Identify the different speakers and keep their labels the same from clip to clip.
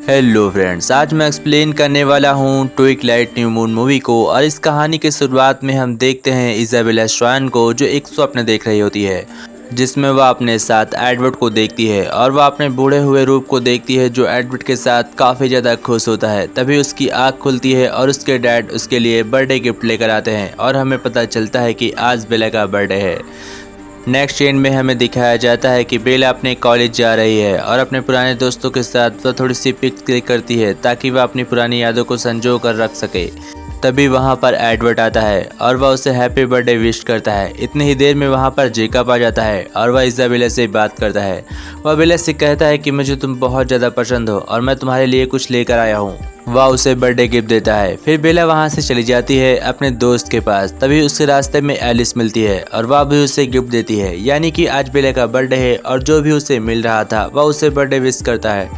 Speaker 1: Hello friends, आज मैं explain करने वाला हूँ ट्विलाइट न्यू मून मूवी को। और इस कहानी के शुरुआत में हम देखते हैं इजाबेला स्वान को, जो एक स्वप्न देख रही होती है जिसमें वह अपने साथ एडवर्ड को देखती है। और वह अपने बूढ़े हुए रूप को देखती है जो एडवर्ड के साथ काफ़ी ज़्यादा खुश होता है। तभी उसकी आँख खुलती है और उसके डैड उसके लिए बर्थडे गिफ्ट लेकर आते हैं और हमें पता चलता है कि आज बेला का बर्थडे है। नेक्स्ट सीन में हमें दिखाया जाता है कि बेला अपने कॉलेज जा रही है और अपने पुराने दोस्तों के साथ वह थोड़ी सी पिक क्लिक करती है ताकि वह अपनी पुरानी यादों को संजो कर रख सके। तभी वहां पर एडवर्ड आता है और वह उसे हैप्पी बर्थडे विश करता है। इतनी ही देर में वहां पर जेकब आ जाता है और वह इजाबेला से बात करता है। वह बेला से कहता है कि मुझे तुम बहुत ज़्यादा पसंद हो और मैं तुम्हारे लिए कुछ लेकर आया हूँ। वह उसे बर्थडे गिफ्ट देता है। फिर बेला वहां से चली जाती है अपने दोस्त के पास। तभी उसके रास्ते में एलिस मिलती है और वह भी उसे गिफ्ट देती है, यानी कि आज बेला का बर्थडे है और जो भी उसे मिल रहा था वह उसे बर्थडे विश करता है।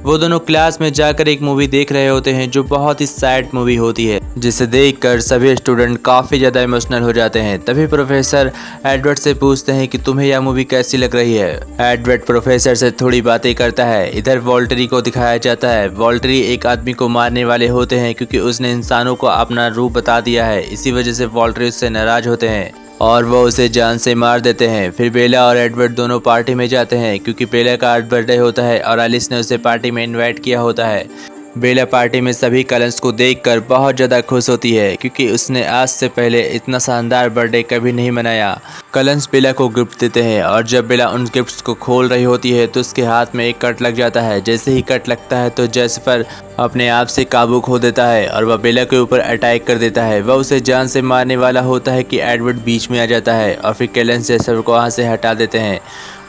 Speaker 1: वो दोनों क्लास में जाकर एक मूवी देख रहे होते हैं जो बहुत ही सैड मूवी होती है, जिसे देखकर सभी स्टूडेंट काफ़ी ज़्यादा इमोशनल हो जाते हैं। तभी प्रोफेसर एडवर्ड से पूछते हैं कि तुम्हें यह मूवी कैसी लग रही है। एडवर्ड प्रोफेसर से थोड़ी बातें करता है। इधर वॉल्टरी को दिखाया जाता है। वॉल्टरी एक आदमी को मारने वाले होते हैं क्योंकि उसने इंसानों को अपना रूप बता दिया है। इसी वजह से वॉल्टरी उससे नाराज होते हैं और वो उसे जान से मार देते हैं। फिर बेला और एडवर्ड दोनों पार्टी में जाते हैं क्योंकि बेला का आज बर्थडे होता है और एलिस ने उसे पार्टी में इनवाइट किया होता है। बेला पार्टी में सभी कलंस को देखकर बहुत ज़्यादा खुश होती है क्योंकि उसने आज से पहले इतना शानदार बर्थडे कभी नहीं मनाया। कलंस बेला को गिफ्ट देते हैं और जब बेला उन गिफ्ट्स को खोल रही होती है तो उसके हाथ में एक कट लग जाता है। जैसे ही कट लगता है तो जैसपर अपने आप से काबू खो देता है और वह बेला के ऊपर अटैक कर देता है। वह उसे जान से मारने वाला होता है कि एडवर्ड बीच में आ जाता है और फिर कलंस जैसपर को वहाँ से हटा देते हैं।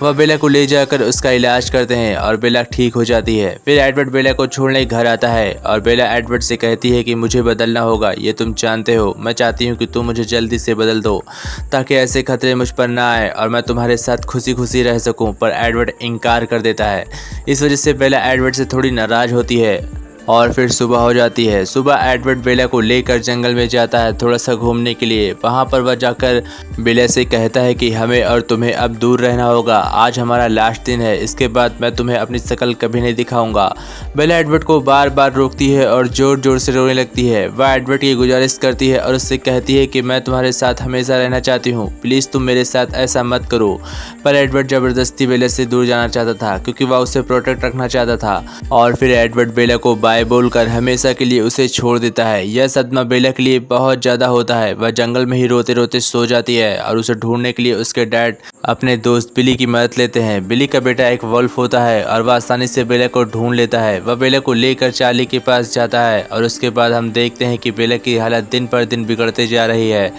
Speaker 1: वह बेला को ले जाकर उसका इलाज करते हैं और बेला ठीक हो जाती है। फिर एडवर्ड बेला को छोड़ने घर आता है और बेला एडवर्ड से कहती है कि मुझे बदलना होगा, ये तुम जानते हो। मैं चाहती हूँ कि तुम मुझे जल्दी से बदल दो ताकि ऐसे खतरे मुझ पर ना आए और मैं तुम्हारे साथ खुशी खुशी रह सकूँ। पर एडवर्ड इनकार कर देता है। इस वजह से बेला एडवर्ड से थोड़ी नाराज होती है और फिर सुबह हो जाती है। सुबह एडवर्ड बेला को लेकर जंगल में जाता है थोड़ा सा घूमने के लिए। वहाँ पर वह जाकर बेला से कहता है कि हमें और तुम्हें अब दूर रहना होगा। आज हमारा लास्ट दिन है, इसके बाद मैं तुम्हें अपनी शक्ल कभी नहीं दिखाऊंगा। बेला एडवर्ड को बार बार रोकती है और जोर जोर से रोने लगती है। वह एडवर्ड की गुजारिश करती है और उससे कहती है कि मैं तुम्हारे साथ हमेशा रहना चाहती हूँ, प्लीज़ तुम मेरे साथ ऐसा मत करो। पर एडवर्ड ज़बरदस्ती बेला से दूर जाना चाहता था क्योंकि वह उसे प्रोटेक्ट रखना चाहता था। और फिर एडवर्ड बेला को बाय बोलकर हमेशा के लिए उसे छोड़ देता है। यह सदमा बेला के लिए बहुत ज़्यादा होता है। वह जंगल में ही रोते रोते सो जाती है और उसे ढूंढने के लिए उसके डैड अपने दोस्त बिली की मदद लेते हैं। बिली का बेटा एक वुल्फ होता है और वह आसानी से बेला को ढूंढ लेता है। वह बेला को लेकर चार्ली के पास जाता है और उसके बाद हम देखते हैं कि बेला की हालत दिन पर दिन बिगड़ते जा रही है।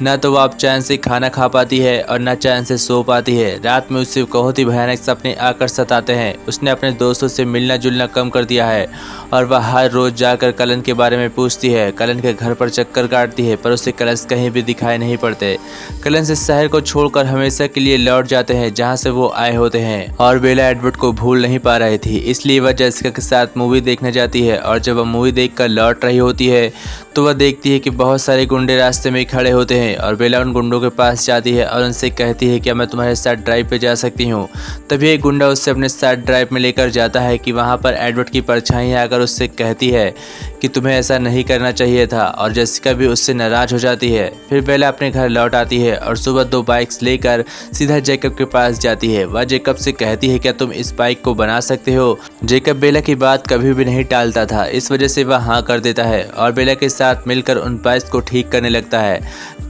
Speaker 1: न तो वह अब चैन से खाना खा पाती है और न चैन से सो पाती है। रात में उससे बहुत ही भयानक सपने आकर सताते हैं। उसने अपने दोस्तों से मिलना जुलना कम कर दिया है और वह हर रोज जाकर कलन के बारे में पूछती है। कलन के घर पर चक्कर काटती है पर उसे कलश कहीं भी दिखाई नहीं पड़ते। कलन से शहर को छोड़कर हमेशा के लिए लौट जाते हैं जहां से वो आए होते हैं। और बेला एडवर्ड को भूल नहीं पा रही थी, इसलिए वह जेसिका के साथ मूवी देखने जाती है। और जब वह मूवी देखकर लौट रही होती है तो वह देखती है कि बहुत सारे गुंडे रास्ते में खड़े होते हैं और बेला उन गुंडों के पास जाती है और उनसे कहती है क्या मैं तुम्हारे साथ ड्राइव पे जा सकती हूँ। तभी एक गुंडा उससे अपने साथ ड्राइव में लेकर जाता है कि वहाँ पर एडवर्ड की परछाई आकर उससे कहती है कि तुम्हें ऐसा नहीं करना चाहिए था और जेसिका भी उससे नाराज हो जाती है। फिर बेला अपने घर लौट आती है और सुबह 2 बाइक्स लेकर सीधा जेकब के पास जाती है। वह जेकब से कहती है क्या तुम इस बाइक को बना सकते हो। जेकब बेला की बात कभी भी नहीं टालता था, इस वजह से वह हाँ कर देता है और बेला के साथ मिलकर उन बाइक्स को ठीक करने लगता है।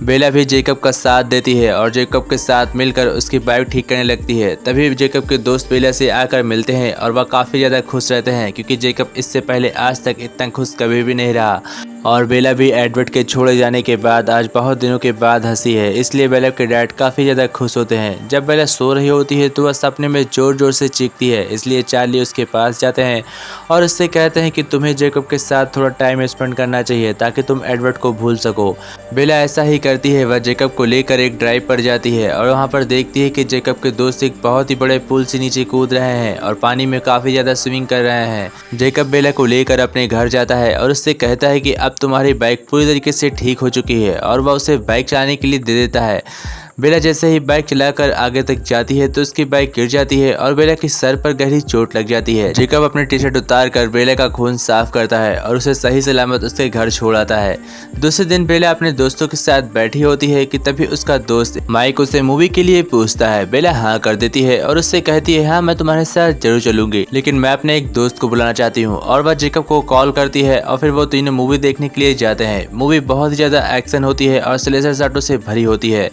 Speaker 1: बेला भी जेकब का साथ देती है और जेकब के साथ मिलकर उसकी बाइक ठीक करने लगती है। तभी जेकब के दोस्त बेला से आकर मिलते हैं और वह काफ़ी ज़्यादा खुश रहते हैं क्योंकि जेकब इससे पहले आज तक इतना खुश कभी भी नहीं रहा। और बेला भी एडवर्ड के छोड़े जाने के बाद आज बहुत दिनों के बाद हंसी है, इसलिए बेला के डैड काफ़ी ज़्यादा खुश होते हैं। जब बेला सो रही होती है तो वह सपने में ज़ोर ज़ोर से चीखती है, इसलिए चार्ली उसके पास जाते हैं और उससे कहते हैं कि तुम्हें जेकब के साथ थोड़ा टाइम स्पेंड करना चाहिए ताकि तुम एडवर्ड को भूल सको। बेला ऐसा ही करती है। वह जेकब को लेकर एक ड्राइव पर जाती है और वहाँ पर देखती है कि जेकब के दोस्त एक बहुत ही बड़े पुल से नीचे कूद रहे हैं और पानी में काफ़ी ज़्यादा स्विमिंग कर रहे हैं। जेकब बेला को लेकर अपने घर जाता है और उससे कहता है कि अब तुम्हारी बाइक पूरी तरीके से ठीक हो चुकी है और वह उसे बाइक चलाने के लिए दे देता है। बेला जैसे ही बाइक चलाकर आगे तक जाती है तो उसकी बाइक गिर जाती है और बेला के सर पर गहरी चोट लग जाती है। जेकब अपनी टी शर्ट उतार कर बेला का खून साफ करता है और उसे सही सलामत उसके घर छोड़ आता है। दूसरे दिन बेला अपने दोस्तों के साथ बैठी होती है कि तभी उसका दोस्त माइक उसे मूवी के लिए पूछता है। बेला हाँ कर देती है और उससे कहती है हाँ मैं तुम्हारे साथ जरूर चलूंगी, लेकिन मैं अपने एक दोस्त को बुलाना चाहती हूँ। और वह जेकब को कॉल करती है और फिर वो तीनों मूवी देखने के लिए जाते हैं। मूवी बहुत ही ज्यादा एक्शन होती है और स्लेशर शॉटों से भरी होती है,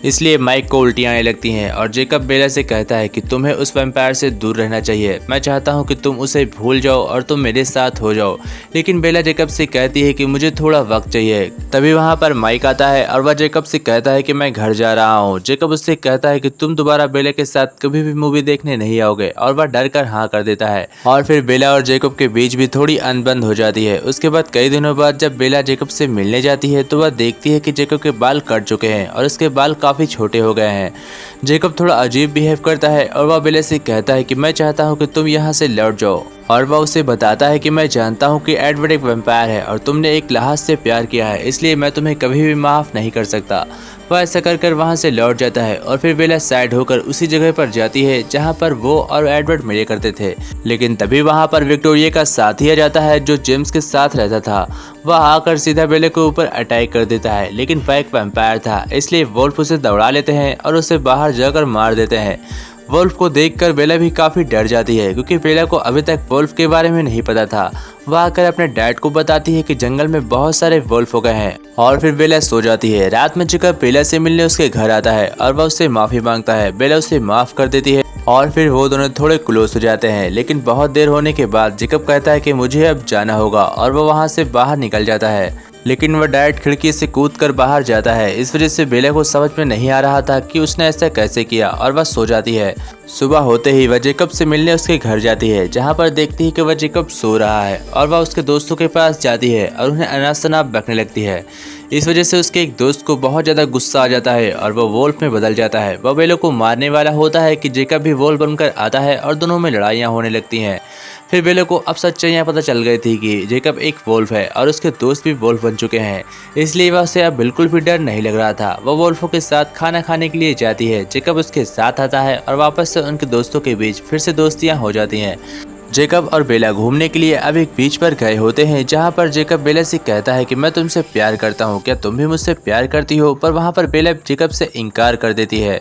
Speaker 1: इसलिए माइक को उल्टियाँ आने लगती हैं और जेकब बेला से कहता है कि तुम्हें उस वैम्पायर से दूर रहना चाहिए। मैं चाहता हूं कि तुम उसे भूल जाओ और तुम मेरे साथ हो जाओ। लेकिन बेला जेकब से कहती है कि मुझे थोड़ा वक्त चाहिए। तभी वहां पर माइक आता है और वह जेकब से कहता है कि मैं घर जा रहा हूं। जेकब उससे कहता है कि तुम दोबारा बेला के साथ कभी भी मूवी देखने नहीं आओगे और वह डर कर हाँ कर देता है। और फिर बेला और जेकब के बीच भी थोड़ी अनबन हो जाती है। उसके बाद कई दिनों बाद जब बेला जेकब से मिलने जाती है तो वह देखती है कि जेकब के बाल कट चुके हैं और उसके बाल काफी छोटे हो गए हैं। जेकब थोड़ा अजीब बिहेव करता है और वह बेला से कहता है कि मैं चाहता हूं कि तुम यहां से लौट जाओ। और वह उसे बताता है कि मैं जानता हूं कि एडवर्ड एक वैम्पायर है और तुमने एक लाश से प्यार किया है, इसलिए मैं तुम्हें कभी भी माफ नहीं कर सकता। वह ऐसा कर वहां से लौट जाता है और फिर बेला साइड होकर उसी जगह पर जाती है जहां पर वो और एडवर्ड मिले करते थे। लेकिन तभी वहां पर विक्टोरिया का साथी आ जाता है जो जेम्स के साथ रहता था। वह आकर सीधा बेला के ऊपर अटैक कर देता है, लेकिन वह एक वैम्पायर था, इसलिए वोल्फ उसे दौड़ा लेते हैं और उसे बाहर जाकर मार देते हैं। वोल्फ को देखकर बेला भी काफी डर जाती है क्योंकि बेला को अभी तक वोल्फ के बारे में नहीं पता था। वह आकर अपने डैड को बताती है कि जंगल में बहुत सारे वोल्फ हो गए हैं और फिर बेला सो जाती है। रात में जेकब बेला से मिलने उसके घर आता है और वह उससे माफी मांगता है। बेला उसे माफ कर देती है और फिर वो दोनों थोड़े क्लोज हो जाते हैं। लेकिन बहुत देर होने के बाद जेकब कहता है कि मुझे अब जाना होगा और वह वहाँ से बाहर निकल जाता है। लेकिन वह डायरेक्ट खिड़की से कूदकर बाहर जाता है। इस वजह से बेला को समझ में नहीं आ रहा था कि उसने ऐसा कैसे किया और वह सो जाती है। सुबह होते ही वह जेकब से मिलने उसके घर जाती है, जहां पर देखती है कि वह जेकब सो रहा है और वह उसके दोस्तों के पास जाती है और उन्हें अनाप शनाप बकने लगती है। इस वजह से उसके एक दोस्त को बहुत ज़्यादा गुस्सा आ जाता है और वह वोल्फ में बदल जाता है। वह बेला को मारने वाला होता है कि जेकब भी वोल्फ बनकर आता है और दोनों में लड़ाइयाँ होने लगती हैं। फिर बेला को अब सच्चाइयाँ पता चल गई थी कि जेकब एक वोल्फ है और उसके दोस्त भी वोल्फ बन चुके हैं, इसलिए वह उसे अब बिल्कुल भी डर नहीं लग रहा था। वह वोल्फों के साथ खाना खाने के लिए जाती है। जेकब उसके साथ आता है और वापस से उनके दोस्तों के बीच फिर से दोस्तियाँ हो जाती हैं। जेकब और बेला घूमने के लिए अब एक बीच पर गए होते हैं, जहां पर जेकब बेला से कहता है कि मैं तुमसे प्यार करता हूं, क्या तुम भी मुझसे प्यार करती हो? पर वहां पर बेला जेकब से इनकार कर देती है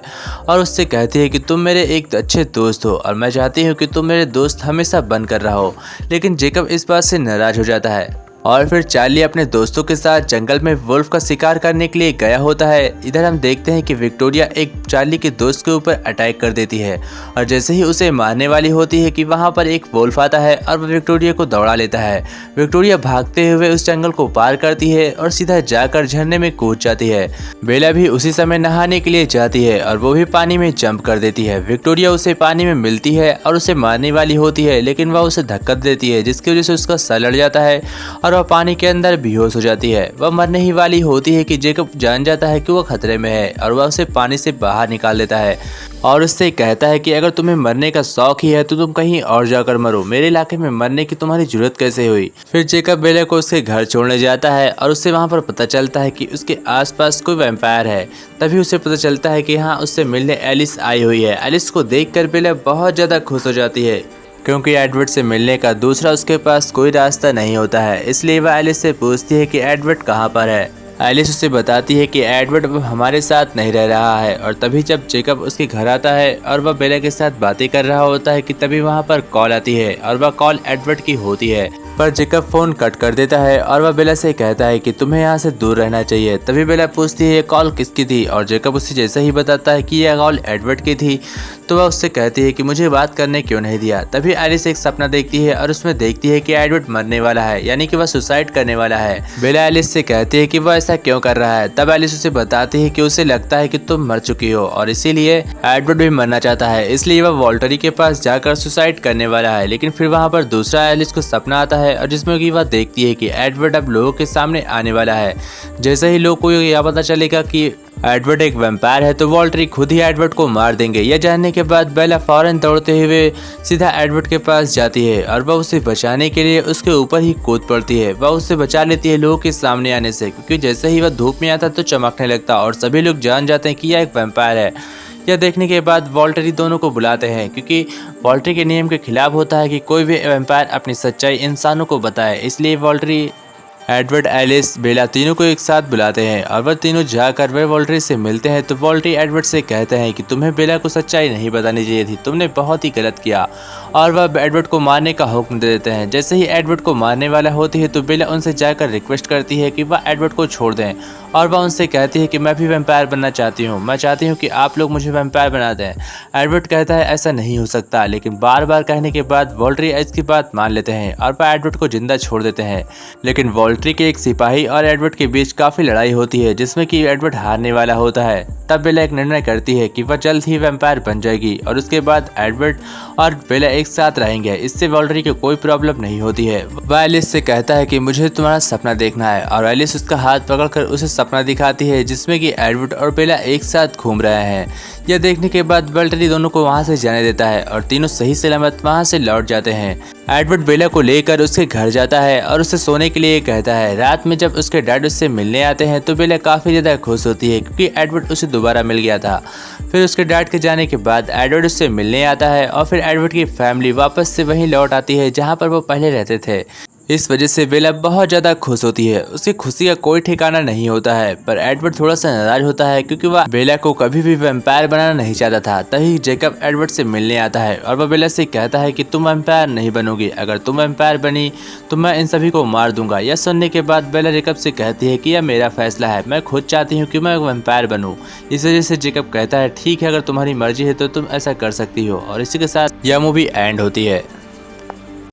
Speaker 1: और उससे कहती है कि तुम मेरे एक अच्छे दोस्त हो और मैं चाहती हूं कि तुम मेरे दोस्त हमेशा बनकर रहो। लेकिन जेकब इस बात से नाराज हो जाता है और फिर चार्ली अपने दोस्तों के साथ जंगल में वुल्फ का शिकार करने के लिए गया होता है। इधर हम देखते हैं कि विक्टोरिया एक चार्ली के दोस्त के ऊपर अटैक कर देती है और जैसे ही उसे मारने वाली होती है कि वहां पर एक वुल्फ आता है और वह विक्टोरिया को दौड़ा लेता है। विक्टोरिया भागते हुए उस जंगल को पार करती है और सीधा जाकर झरने में कूद जाती है। बेला भी उसी समय नहाने के लिए जाती है और वो भी पानी में जंप कर देती है। विक्टोरिया उसे पानी में मिलती है और उसे मारने वाली होती है, लेकिन वह उसे धक्का देती है जिसकी वजह से उसका सर लड़ जाता है और वह पानी के अंदर बेहोश हो जाती है। वह मरने ही वाली होती है कि जेकब जान जाता है कि वह खतरे में है और वह उसे पानी से बाहर निकाल देता है और उससे कहता है कि अगर तुम्हें मरने का शौक ही है तो तुम कहीं और जाकर मरो, मेरे इलाके में मरने की तुम्हारी जरूरत कैसे हुई। फिर जेकब बेला को उसके घर छोड़ने जाता है और उससे वहां पर पता चलता है कि उसके आसपास कोई वैम्पायर है। तभी उसे पता चलता है कि यहाँ उससे मिलने एलिस आई हुई है। एलिस को देखकर बेला बहुत ज़्यादा खुश हो जाती है क्योंकि एडवर्ड से मिलने का दूसरा उसके पास कोई रास्ता नहीं होता है। इसलिए वह एलिस से पूछती है कि एडवर्ड कहाँ पर है। एलिस उसे बताती है कि एडवर्ड अब हमारे साथ नहीं रह रहा है और तभी जब जेकब उसके घर आता है और वह बेला के साथ बातें कर रहा होता है कि तभी वहाँ पर कॉल आती है और वह कॉल एडवर्ड की होती है। पर जेकब फोन कट कर देता है और वह बेला से कहता है कि तुम्हें यहाँ से दूर रहना चाहिए। तभी बेला पूछती है ये कॉल किसकी थी और जेकब उसे जैसे ही बताता है कि यह कॉल एडवर्ड की थी तो वह उससे कहती है कि मुझे बात करने क्यों नहीं दिया। तभी एलिस एक सपना देखती है और उसमें देखती है कि एडवर्ड मरने वाला है, यानी कि वह सुसाइड करने वाला है। बेला एलिस से कहती है कि वह ऐसा क्यों कर रहा है। तब एलिस उसे बताती है कि उसे लगता है कि तुम मर चुकी हो और इसीलिए एडवर्ड भी मरना चाहता है, इसलिए वह वॉल्टरी के पास जाकर सुसाइड करने वाला है। लेकिन फिर वहाँ पर दूसरा एलिस को सपना आता है और जिसमें कि वह देखती है कि एडवर्ड अब लोगों के सामने आने वाला है। जैसे ही लोग को यह पता चलेगा कि एडवर्ड एक वैम्पायर है तो वॉल्टरी खुद ही एडवर्ड को मार देंगे। यह जानने के बाद बेला फौरन दौड़ते हुए सीधा एडवर्ड के पास जाती है और वह उसे बचाने के लिए उसके ऊपर ही कूद पड़ती है। वह उसे बचा लेती है लोगों के सामने आने से, क्योंकि जैसे ही वह धूप में आता तो चमकने लगता और सभी लोग जान जाते हैं कि यह एक वैम्पायर है। यह देखने के बाद वॉल्टरी दोनों को बुलाते हैं, क्योंकि वॉल्टरी के नियम के खिलाफ होता है कि कोई भी वैम्पायर अपनी सच्चाई इंसानों को बताए। इसलिए वॉल्टरी, एडवर्ड, एलिस, बेला तीनों को एक साथ बुलाते हैं और वह तीनों जाकर वे वॉल्टरी से मिलते हैं। तो वॉल्टरी एडवर्ड से कहते हैं कि तुम्हें बेला को सच्चाई नहीं बतानी चाहिए थी, तुमने बहुत ही गलत किया, और वह एडवर्ड को मारने का हुक्म दे देते हैं। जैसे ही एडवर्ड को मारने वाला होती है तो बेला उनसे जाकर रिक्वेस्ट करती है कि वह एडवर्ड को छोड़ दें, और वह उनसे कहती है कि मैं भी वैम्पायर बनना चाहती हूँ, मैं चाहती हूँ कि आप लोग मुझे वैम्पायर बना दें। एडवर्ड कहता है ऐसा नहीं हो सकता, लेकिन बार बार कहने के बाद वॉल्टरी इसकी बात मान लेते हैं और वह एडवर्ड को जिंदा छोड़ देते हैं। लेकिन वॉल्टरी के एक सिपाही और एडवर्ड के बीच काफ़ी लड़ाई होती है, जिसमें कि एडवर्ड हारने वाला होता है। तब बेला एक निर्णय करती है कि वह जल्द ही वैम्पायर बन जाएगी और उसके बाद एडवर्ड और बेला एक साथ रहेंगे। इससे वॉल्टरी को कोई प्रॉब्लम नहीं होती है। वह एलिस से कहता है कि मुझे तुम्हारा सपना देखना है, और एलिस उसका हाथ पकड़कर उसे सपना दिखाती है जिसमें कि एडवर्ड और बेला एक साथ घूम रहे हैं। यह देखने के बाद वॉल्टरी दोनों को वहां से जाने देता है और तीनों सही सलामत वहां से लौट जाते हैं। एडवर्ड बेला को लेकर उसके घर जाता है और उसे सोने के लिए कहता है। रात में जब उसके डैड उससे मिलने आते हैं तो बेला काफ़ी ज़्यादा खुश होती है, क्योंकि एडवर्ड उसे दोबारा मिल गया था। फिर उसके डैड के जाने के बाद एडवर्ड उससे मिलने आता है और फिर एडवर्ड की फैमिली वापस से वहीं लौट आती है जहाँ पर वो पहले रहते थे। इस वजह से बेला बहुत ज़्यादा खुश होती है। उसकी खुशी का कोई ठिकाना नहीं होता है, पर एडवर्ड थोड़ा सा नाराज होता है, क्योंकि वह बेला को कभी भी वैम्पायर बनाना नहीं चाहता था। तभी जेकब एडवर्ड से मिलने आता है और वह बेला से कहता है कि तुम वैम्पायर नहीं बनोगी, अगर तुम वैम्पायर बनी तो मैं इन सभी को मार दूंगा। यह सुनने के बाद बेला जेकब से कहती है कि यह मेरा फैसला है, मैं खुद चाहती हूँ कि मैं वैम्पायर बनूँ। इस वजह से जेकब कहता है ठीक है, अगर तुम्हारी मर्जी है तो तुम ऐसा कर सकती हो, और इसी के साथ यह मूवी एंड होती है।